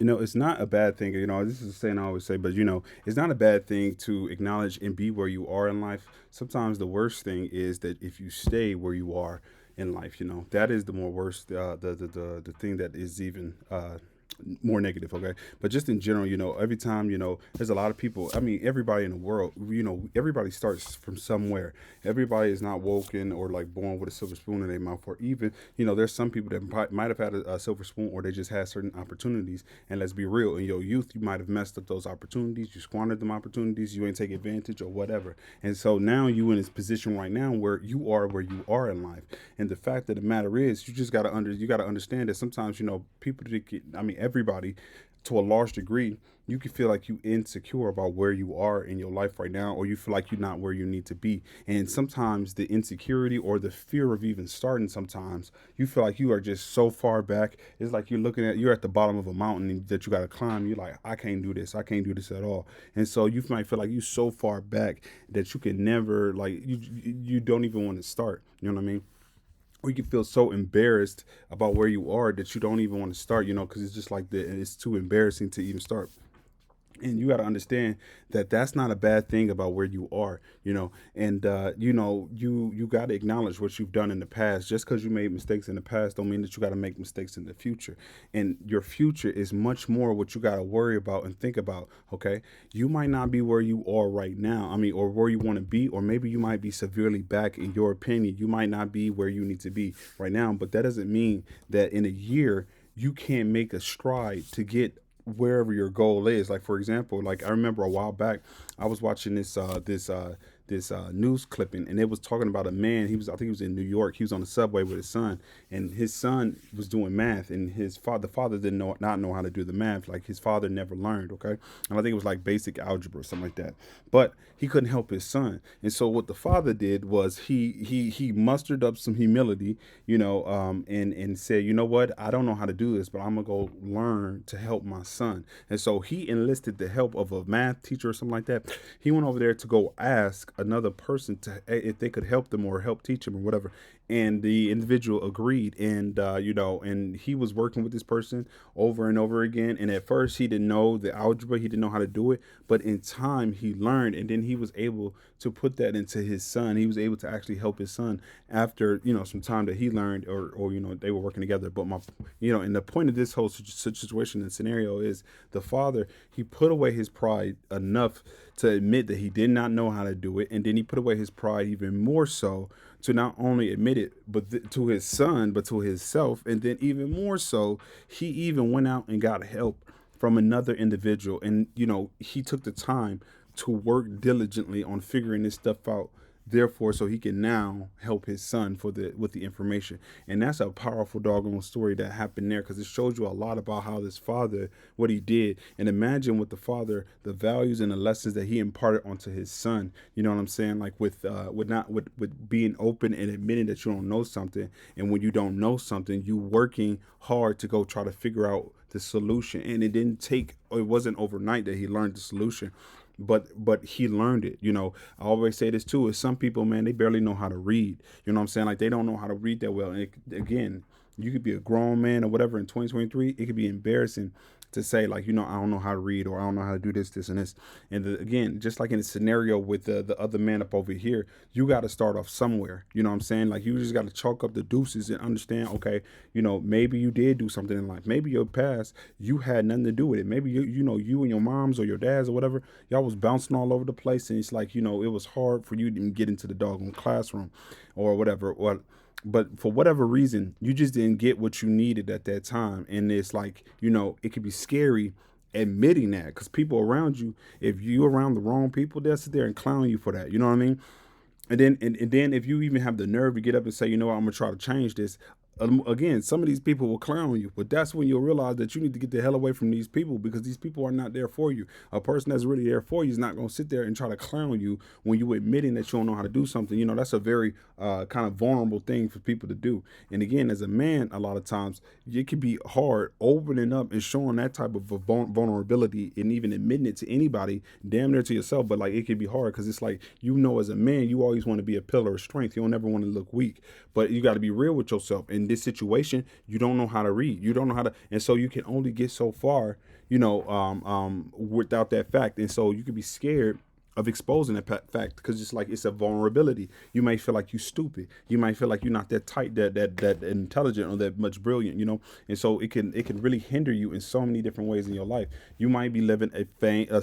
It's not a bad thing. This is a saying I always say, but it's not a bad thing to acknowledge and be where you are in life. Sometimes the worst thing is that if you stay where you are in life, that is the more worst, the thing that is even more negative. Okay, but just in general, every time, there's a lot of people. I mean, everybody in the world, everybody starts from somewhere. Everybody is not woken or like born with a silver spoon in their mouth, or even, there's some people that might have had a silver spoon, or they just had certain opportunities. And let's be real, in your youth, you might have messed up those opportunities. You squandered them opportunities. You ain't take advantage or whatever. And so now you in this position right now where you are in life. And the fact of the matter is, you gotta understand that sometimes, people that get, I mean, everybody, to a large degree, you can feel like you insecure about where you are in your life right now, or you feel like you're not where you need to be. And sometimes the insecurity or the fear of even starting, sometimes you feel like you are just so far back. It's like you're at the bottom of a mountain that you got to climb. You're like, I can't do this. I can't do this at all. And so you might feel like you're so far back that you can never, like, you don't even want to start. You know what I mean? Or you can feel so embarrassed about where you are that you don't even want to start, because it's just like it's too embarrassing to even start. And you got to understand that that's not a bad thing about where you are, and you got to acknowledge what you've done in the past. Just because you made mistakes in the past don't mean that you got to make mistakes in the future. And your future is much more what you got to worry about and think about. Okay, you might not be where you are right now, I mean, or where you want to be, or maybe you might be severely back. In your opinion, you might not be where you need to be right now, but that doesn't mean that in a year you can't make a stride to get wherever your goal is. Like, for example, like, I remember a while back I was watching this news clipping, and it was talking about a man. I think he was in New York. He was on the subway with his son, and his son was doing math, and the father didn't not know how to do the math. Like, his father never learned. Okay, and I think it was like basic algebra or something like that. But he couldn't help his son, and so what the father did was he mustered up some humility, and said, you know what, I don't know how to do this, but I'm gonna go learn to help my son. And so he enlisted the help of a math teacher or something like that. He went over there to go ask another person if they could help them or help teach him or whatever. And the individual agreed, and and he was working with this person over and over again. And at first, he didn't know the algebra, he didn't know how to do it, but in time, he learned, and then he was able to put that into his son. He was able to actually help his son after some time that he learned, or they were working together. But and the point of this whole situation and scenario is the father, he put away his pride enough to admit that he did not know how to do it, and then he put away his pride even more so to not only admit it, but to his son, but to himself, and then even more so, he even went out and got help from another individual, and he took the time to work diligently on figuring this stuff out, therefore, so he can now help his son with the information. And that's a powerful doggone story that happened there, because it shows you a lot about how this father, what he did. And imagine with the father, the values and the lessons that he imparted onto his son. You know what I'm saying? Like, with being open and admitting that you don't know something, and when you don't know something, you working hard to go try to figure out the solution. And it wasn't overnight that he learned the solution, but he learned it. I always say this too, is some people, man, they barely know how to read. You know what I'm saying? Like, they don't know how to read that well. And again, you could be a grown man or whatever in 2023. It could be embarrassing to say, like, I don't know how to read, or I don't know how to do this and this. And again, just like in the scenario with the other man up over here, you got to start off somewhere. You know what I'm saying? Like, you just got to chalk up the deuces and understand, okay, maybe you did do something in life. Maybe your past, you had nothing to do with it. Maybe you and your moms or your dads or whatever, y'all was bouncing all over the place, and it's like, it was hard for you to even get into the doggone classroom or whatever. But for whatever reason, you just didn't get what you needed at that time. And it's like, it could be scary admitting that, because people around you, if you around the wrong people, they'll sit there and clown you for that. You know what I mean? And then if you even have the nerve to get up and say, I'm gonna try to change this, again, some of these people will clown you, but that's when you'll realize that you need to get the hell away from these people, because these people are not there for you. A person that's really there for you is not going to sit there and try to clown you when you admitting that you don't know how to do something. That's a very kind of vulnerable thing for people to do. And again, as a man, a lot of times it can be hard opening up and showing that type of vulnerability, and even admitting it to anybody, damn near to yourself. But like, it can be hard, because it's like, as a man, you always want to be a pillar of strength. You don't ever want to look weak, but you got to be real with yourself. And this situation, you don't know how to read. You don't know how to, and so you can only get so far, without that fact. And so you could be scared of exposing that fact because it's like it's a vulnerability. You might feel like you stupid. You might feel like you're not that tight, that intelligent or that much brilliant, And so it can really hinder you in so many different ways in your life. You might be living a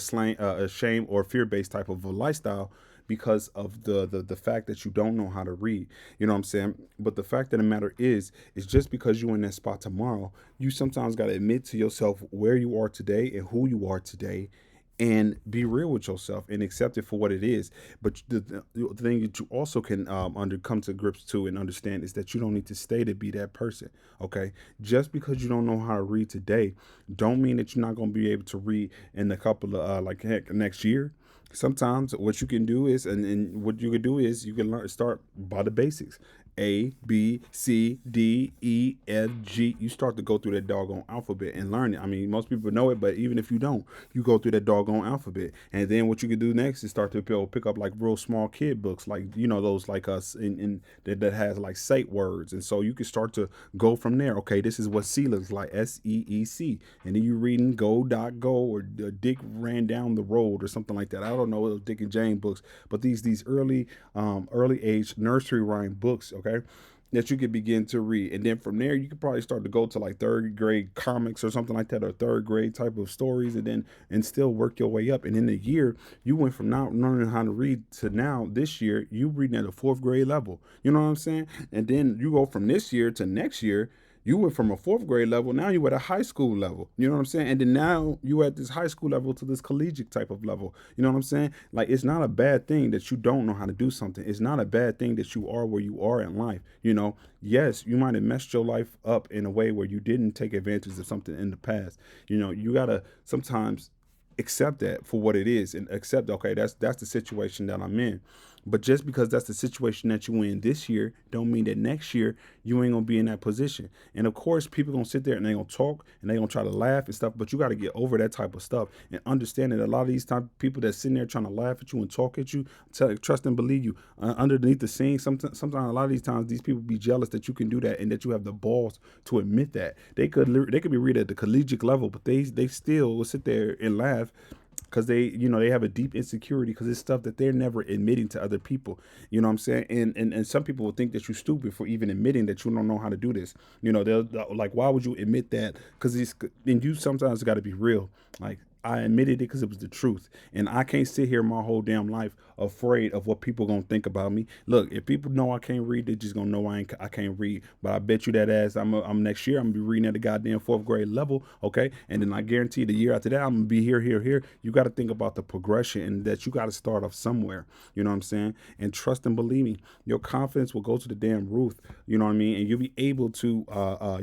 shame or fear based type of a lifestyle because of the fact that you don't know how to read. You know what I'm saying? But the fact of the matter is just because you're in that spot tomorrow, you sometimes got to admit to yourself where you are today and who you are today, and be real with yourself and accept it for what it is. But the thing that you also can come to grips to and understand is that you don't need to stay to be that person. Okay, just because you don't know how to read today, don't mean that you're not going to be able to read in a couple of like heck next year. Sometimes what you can do is, and what you can do is, you can start by the basics. A, B, C, D, E, F, G. You start to go through that doggone alphabet and learn it. I mean, most people know it, but even if you don't, you go through that doggone alphabet. And then what you can do next is start to pick up like real small kid books, like those like us in that has like sight words. And so you can start to go from there. Okay, this is what C looks like, SEEC, and then you reading Go or Dick ran down the road or something like that. I don't know Dick and Jane books, but these early age nursery rhyme books. Okay, that you could begin to read. And then from there, you could probably start to go to like third grade comics or something like that, or third grade type of stories, and still work your way up. And in a year, you went from not learning how to read to now this year, you reading at a fourth grade level. You know what I'm saying? And then you go from this year to next year, you went from a fourth grade level, now you at a high school level. You know what I'm saying? And then now you at this high school level to this collegiate type of level. You know what I'm saying? Like, it's not a bad thing that you don't know how to do something. It's not a bad thing that you are where you are in life. Yes, you might have messed your life up in a way where you didn't take advantage of something in the past. You gotta sometimes accept that for what it is, and accept, okay, that's the situation that I'm in. But just because that's the situation that you in this year, don't mean that next year you ain't gonna be in that position. And of course, people gonna sit there and they gonna talk and they gonna try to laugh and stuff. But you got to get over that type of stuff and understand that a lot of these type of people that sitting there trying to laugh at you and talk at you, trust and believe you, underneath the scene, sometimes a lot of these times these people be jealous that you can do that and that you have the balls to admit that. They could be read at the collegiate level, but they still will sit there and laugh because they have a deep insecurity because it's stuff that they're never admitting to other people. You know what I'm saying? And some people will think that you're stupid for even admitting that you don't know how to do this. They'll like, why would you admit that? Because and you sometimes got to be real. Like, I admitted it because it was the truth, and I can't sit here my whole damn life afraid of what people gonna think about me. Look, if people know I can't read, they just gonna know I can't read. But I bet you that ass, I'm next year I'm gonna be reading at the goddamn fourth grade level, okay? And then I guarantee the year after that I'm gonna be here. You got to think about the progression and that you got to start off somewhere. You know what I'm saying? And trust and believe me, your confidence will go to the damn roof. You know what I mean? And you'll be able to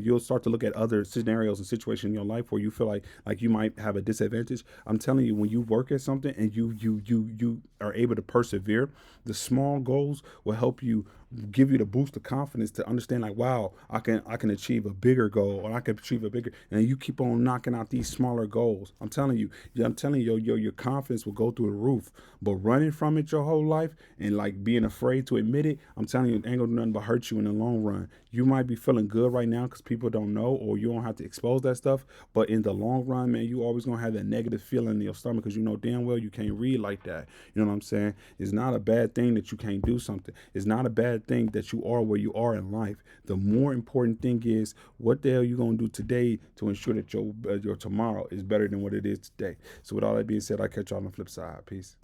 you'll start to look at other scenarios and situations in your life where you feel like you might have a disadvantage. I'm telling you, when you work at something and you are able to persevere, the small goals will help you, give you the boost of confidence to understand, like, wow, I can achieve a bigger goal, or I can achieve a bigger, and you keep on knocking out these smaller goals. I'm telling you, your confidence will go through the roof. But running from it your whole life and like being afraid to admit it, I'm telling you, it ain't gonna do nothing but hurt you in the long run. You might be feeling good right now because people don't know, or you don't have to expose that stuff. But in the long run, man, you always gonna have that negative feeling in your stomach because you know damn well you can't read like that. You know what I'm saying? It's not a bad thing that you can't do something. It's not a bad thing that you are where you are in life. The more important thing is what the hell you gonna do today to ensure that your tomorrow is better than what it is today. So with all that being said, I catch y'all on the flip side. Peace.